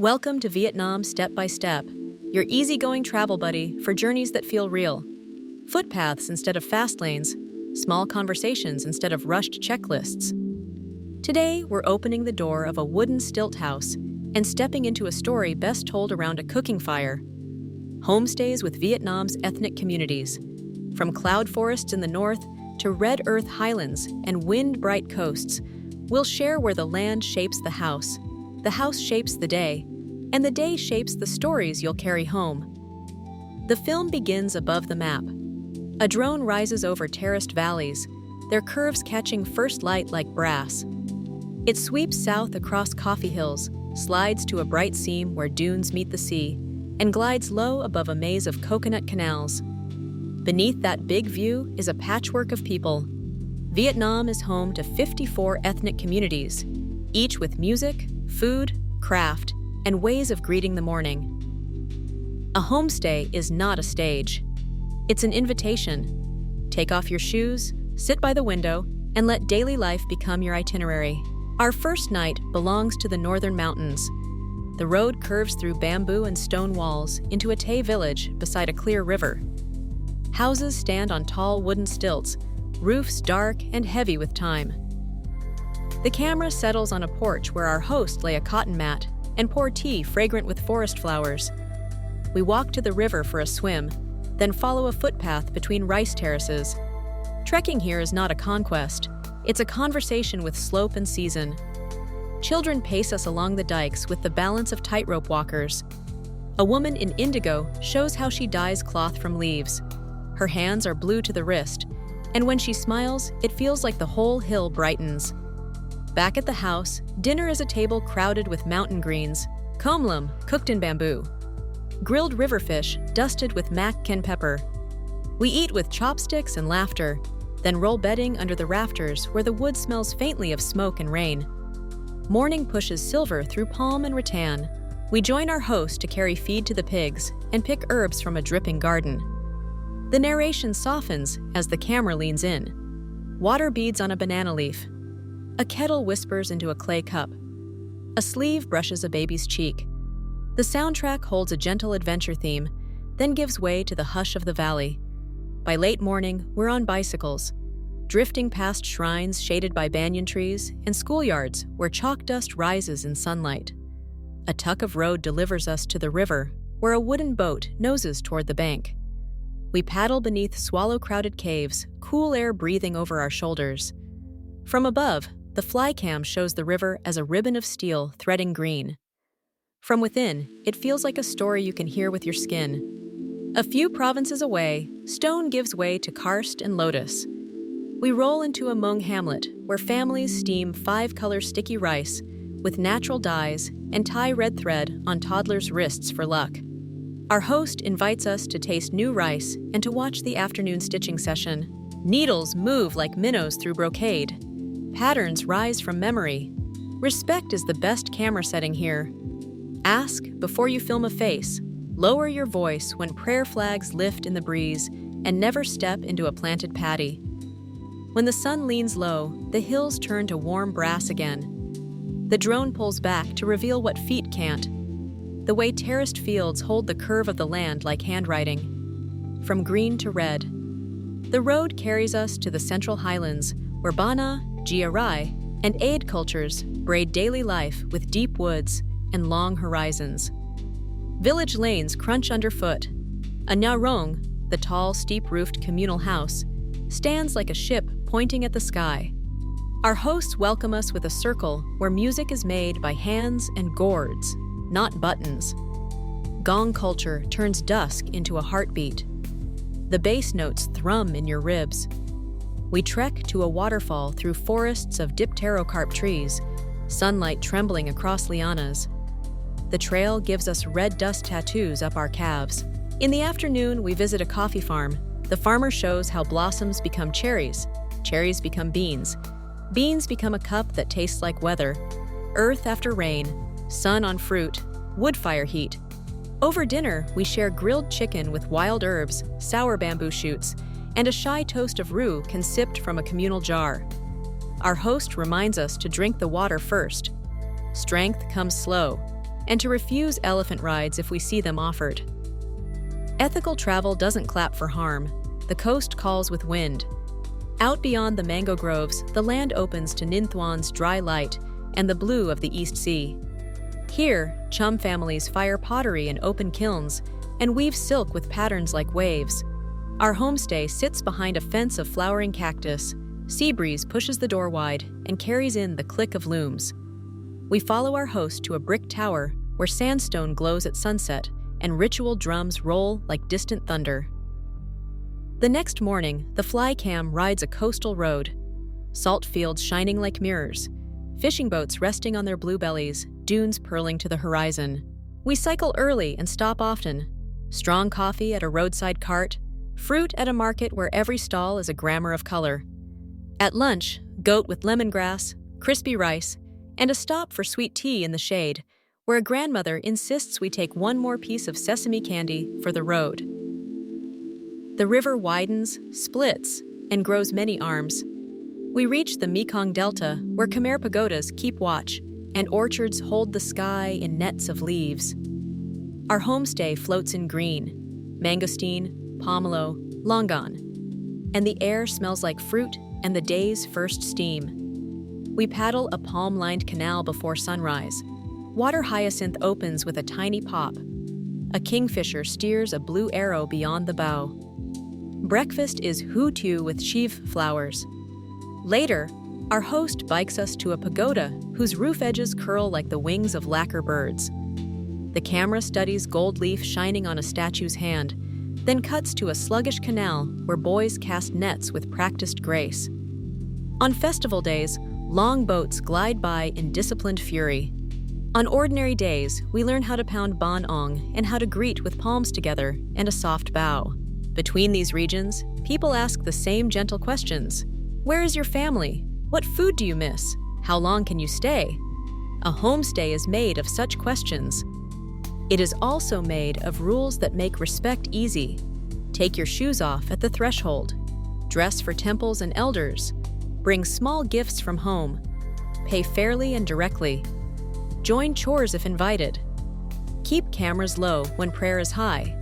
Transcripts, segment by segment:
Welcome to Vietnam Step by Step, your easygoing travel buddy for journeys that feel real. Footpaths instead of fast lanes, small conversations instead of rushed checklists. Today, we're opening the door of a wooden stilt house and stepping into a story best told around a cooking fire. Homestays with Vietnam's ethnic communities. From cloud forests in the north to red earth highlands and wind-bright coasts, we'll share where the land shapes the house shapes the day, and the day shapes the stories you'll carry home. The film begins above the map. A drone rises over terraced valleys, their curves catching first light like brass. It sweeps south across coffee hills, slides to a bright seam where dunes meet the sea, and glides low above a maze of coconut canals. Beneath that big view is a patchwork of people. Vietnam is home to 54 ethnic communities, each with music, food, craft, and ways of greeting the morning. A homestay is not a stage. It's an invitation. Take off your shoes, sit by the window, and let daily life become your itinerary. Our first night belongs to the northern mountains. The road curves through bamboo and stone walls into a Tay village beside a clear river. Houses stand on tall wooden stilts, roofs dark and heavy with time. The camera settles on a porch where our host lay a cotton mat and pour tea fragrant with forest flowers. We walk to the river for a swim, then follow a footpath between rice terraces. Trekking here is not a conquest. It's a conversation with slope and season. Children pace us along the dikes with the balance of tightrope walkers. A woman in indigo shows how she dyes cloth from leaves. Her hands are blue to the wrist, and when she smiles, it feels like the whole hill brightens. Back at the house, dinner is a table crowded with mountain greens, com lum cooked in bamboo, grilled riverfish dusted with mac ken pepper. We eat with chopsticks and laughter, then roll bedding under the rafters where the wood smells faintly of smoke and rain. Morning pushes silver through palm and rattan. We join our host to carry feed to the pigs and pick herbs from a dripping garden. The narration softens as the camera leans in. Water beads on a banana leaf. A kettle whispers into a clay cup. A sleeve brushes a baby's cheek. The soundtrack holds a gentle adventure theme, then gives way to the hush of the valley. By late morning, we're on bicycles, drifting past shrines shaded by banyan trees and schoolyards where chalk dust rises in sunlight. A tuck of road delivers us to the river, where a wooden boat noses toward the bank. We paddle beneath swallow-crowded caves, cool air breathing over our shoulders. From above, the flycam shows the river as a ribbon of steel threading green. From within, it feels like a story you can hear with your skin. A few provinces away, stone gives way to karst and lotus. We roll into a Hmong hamlet where families steam 5-color sticky rice with natural dyes and tie red thread on toddlers' wrists for luck. Our host invites us to taste new rice and to watch the afternoon stitching session. Needles move like minnows through brocade. Patterns rise from memory. Respect is the best camera setting here. Ask before you film a face. Lower your voice when prayer flags lift in the breeze, and never step into a planted paddy. When the sun leans low, the hills turn to warm brass again. The drone pulls back to reveal what feet can't. The way terraced fields hold the curve of the land like handwriting. From green to red. The road carries us to the Central Highlands, where Bana, Gia Rai, and Aid cultures braid daily life with deep woods and long horizons. Village lanes crunch underfoot. A Nha Rong, the tall, steep-roofed communal house, stands like a ship pointing at the sky. Our hosts welcome us with a circle where music is made by hands and gourds, not buttons. Gong culture turns dusk into a heartbeat. The bass notes thrum in your ribs. We trek to a waterfall through forests of dipterocarp trees, sunlight trembling across lianas. The trail gives us red dust tattoos up our calves. In the afternoon, we visit a coffee farm. The farmer shows how blossoms become cherries, cherries become beans, beans become a cup that tastes like weather, earth after rain, sun on fruit, wood fire heat. Over dinner, we share grilled chicken with wild herbs, sour bamboo shoots, and a shy toast of rue can sipped from a communal jar. Our host reminds us to drink the water first. Strength comes slow. and to refuse elephant rides if we see them offered. Ethical travel doesn't clap for harm. The coast calls with wind. Out beyond the mango groves, the land opens to Ninh Thuan's dry light and the blue of the East Sea. Here, Cham families fire pottery in open kilns and weave silk with patterns like waves. Our homestay sits behind a fence of flowering cactus. Sea breeze pushes the door wide and carries in the click of looms. We follow our host to a brick tower where sandstone glows at sunset and ritual drums roll like distant thunder. The next morning, the fly cam rides a coastal road. Salt fields shining like mirrors, fishing boats resting on their blue bellies, dunes purling to the horizon. We cycle early and stop often. Strong coffee at a roadside cart, fruit at a market where every stall is a grammar of color. At lunch, goat with lemongrass, crispy rice, and a stop for sweet tea in the shade, where a grandmother insists we take one more piece of sesame candy for the road. The river widens, splits, and grows many arms. We reach the Mekong Delta, where Khmer pagodas keep watch, and orchards hold the sky in nets of leaves. Our homestay floats in green, mangosteen, pomelo, longan, and the air smells like fruit and the day's first steam. We paddle a palm-lined canal before sunrise. Water hyacinth opens with a tiny pop. A kingfisher steers a blue arrow beyond the bow. Breakfast is hoo-tu with chive flowers. Later, our host bikes us to a pagoda whose roof edges curl like the wings of lacquer birds. The camera studies gold leaf shining on a statue's hand, then cuts to a sluggish canal where boys cast nets with practiced grace. On festival days, long boats glide by in disciplined fury. On ordinary days, we learn how to pound bon ong and how to greet with palms together and a soft bow. Between these regions, people ask the same gentle questions. Where is your family? What food do you miss? How long can you stay? A homestay is made of such questions. It is also made of rules that make respect easy. Take your shoes off at the threshold. Dress for temples and elders. Bring small gifts from home. Pay fairly and directly. Join chores if invited. Keep cameras low when prayer is high.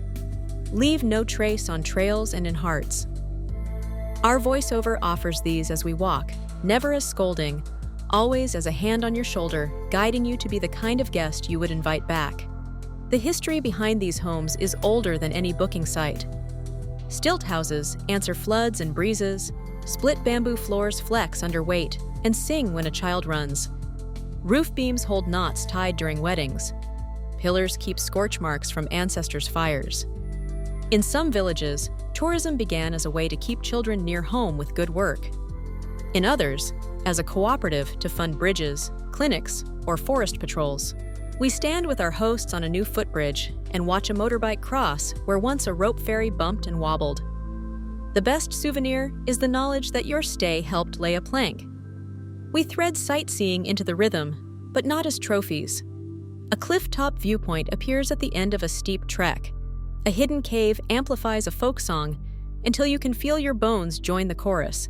Leave no trace on trails and in hearts. Our voiceover offers these as we walk, never as scolding, always as a hand on your shoulder, guiding you to be the kind of guest you would invite back. The history behind these homes is older than any booking site. Stilt houses answer floods and breezes, split bamboo floors flex under weight, and sing when a child runs. Roof beams hold knots tied during weddings. Pillars keep scorch marks from ancestors' fires. In some villages, tourism began as a way to keep children near home with good work. In others, as a cooperative to fund bridges, clinics, or forest patrols. We stand with our hosts on a new footbridge and watch a motorbike cross where once a rope ferry bumped and wobbled. The best souvenir is the knowledge that your stay helped lay a plank. We thread sightseeing into the rhythm, but not as trophies. A cliff-top viewpoint appears at the end of a steep trek. A hidden cave amplifies a folk song until you can feel your bones join the chorus.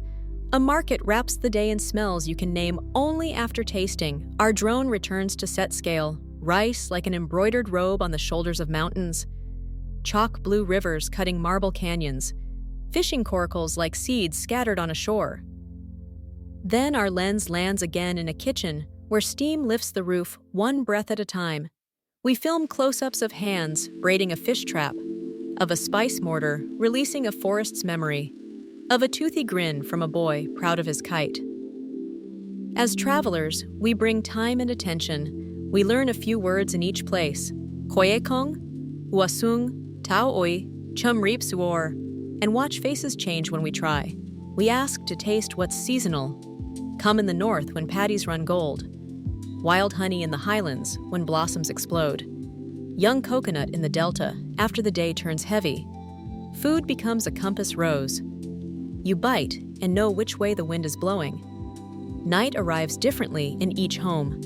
A market wraps the day in smells you can name only after tasting. Our drone returns to set scale, rice like an embroidered robe on the shoulders of mountains, chalk blue rivers cutting marble canyons, fishing coracles like seeds scattered on a shore. Then our lens lands again in a kitchen where steam lifts the roof one breath at a time. We film close-ups of hands braiding a fish trap, of a spice mortar releasing a forest's memory, of a toothy grin from a boy proud of his kite. As travelers, we bring time and attention. We learn a few words in each place. Koyekong, Uasung, Tao Oi, Chum Reap Suor, and watch faces change when we try. We ask to taste what's seasonal. Come in the north when paddies run gold. Wild honey in the highlands when blossoms explode. Young coconut in the delta after the day turns heavy. Food becomes a compass rose. You bite and know which way the wind is blowing. Night arrives differently in each home.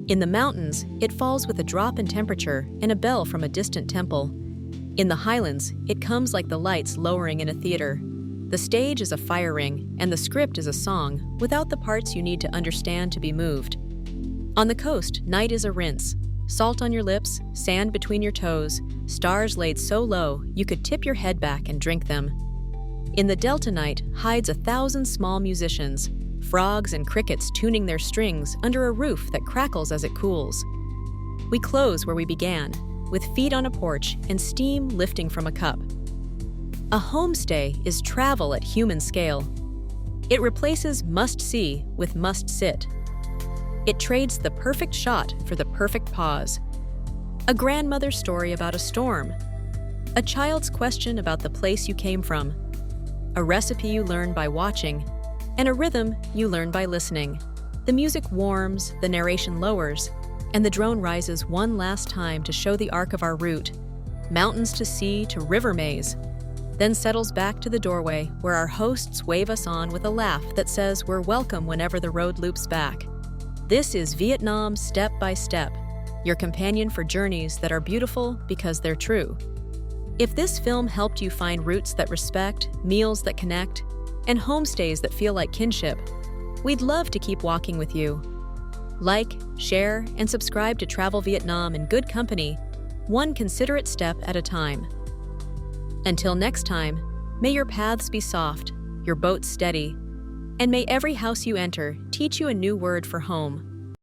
In the mountains, it falls with a drop in temperature and a bell from a distant temple. In the highlands, it comes like the lights lowering in a theater. The stage is a fire ring, and the script is a song, without the parts you need to understand to be moved. On the coast, night is a rinse. Salt on your lips, sand between your toes, stars laid so low you could tip your head back and drink them. In the Delta night hides 1,000 small musicians, frogs and crickets tuning their strings under a roof that crackles as it cools. We close where we began, with feet on a porch and steam lifting from a cup. A homestay is travel at human scale. It replaces must-see with must-sit. It trades the perfect shot for the perfect pause. A grandmother's story about a storm. A child's question about the place you came from. A recipe you learn by watching, and a rhythm you learn by listening. The music warms, the narration lowers, and the drone rises one last time to show the arc of our route, mountains to sea to river maze, then settles back to the doorway where our hosts wave us on with a laugh that says we're welcome whenever the road loops back. This is Vietnam Step by Step, your companion for journeys that are beautiful because they're true. If this film helped you find routes that respect, meals that connect, and homestays that feel like kinship, we'd love to keep walking with you. Like, share, and subscribe to Travel Vietnam in good company, one considerate step at a time. Until next time, may your paths be soft, your boat steady, and may every house you enter teach you a new word for home.